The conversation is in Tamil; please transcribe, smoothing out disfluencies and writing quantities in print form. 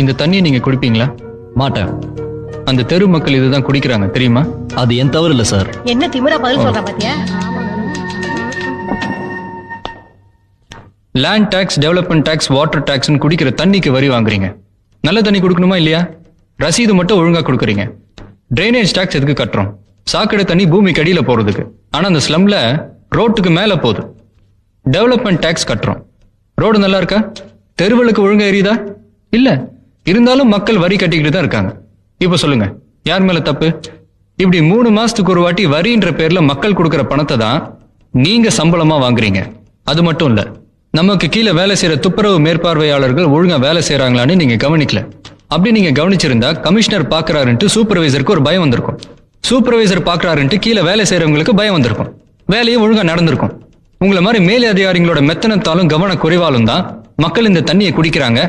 இந்த தண்ணியை நீங்க குடிப்பீங்களா? மாட்டேன். அந்த தெரு மக்கள் இதுதான் குடிக்கிறாங்க தெரியுமா? அது என் தவறு இல்லை சார். என்ன திமிரா பதில் சொல்ற பாத்தியா? Land tax, development tax, water டாக்ஸ்னு குடிக்கிற தண்ணிக்கு வரி வாங்குறீங்க. நல்ல தண்ணி கொடுக்கணுமா இல்லையா? ரசீது மட்டும் ஒழுங்கா கொடுக்குறீங்க. ட்ரைனேஜ் டாக்ஸ் எதுக்கு கட்டுறோம்? சாக்கடை தண்ணி பூமிக்கு அடியில போறதுக்கு. ஆனா அந்த ஸ்லம்ல ரோட்டுக்கு மேல போகுது. டெவலப்மெண்ட் டாக்ஸ் கட்டுறோம். ரோடு நல்லா இருக்கா? தெருவுகளுக்கு ஒழுங்கா எரியுதா? இல்ல. இருந்தாலும் மக்கள் வரி கட்டிக்கிட்டு தான் இருக்காங்க. இப்ப சொல்லுங்க, யார் மேல தப்பு? இப்படி 3 மாசத்துக்கு ஒரு வாட்டி வரின்ற பேர்ல மக்கள் கொடுக்கிற பணத்தை தான் நீங்க சம்பளமா வாங்குறீங்க. அது மட்டும் இல்ல, நமக்கு கீழே வேலை செய்யற துப்புரவு மேற்பார்வையாளர்கள் ஒழுங்கா வேலை செய்யறாங்களான்னு நீங்க கவனிக்கல. அப்படி நீங்க கவனிச்சிருந்தா கமிஷனர் பாக்குறாருன்ட்டு சூப்பர்வைசருக்கு ஒரு பயம் வந்திருக்கும். சூப்பர்வைசர் பாக்குறாருன்ட்டு கீழே வேலை செய்யறவங்களுக்கு பயம் வந்திருக்கும். வேலையும் ஒழுங்கா நடந்திருக்கும். உங்களை மாதிரி மேலே அதிகாரிகளோட மெத்தனத்தாலும் கவன குறைவாலும் தான் மக்கள் இந்த தண்ணியை குடிக்கிறாங்க.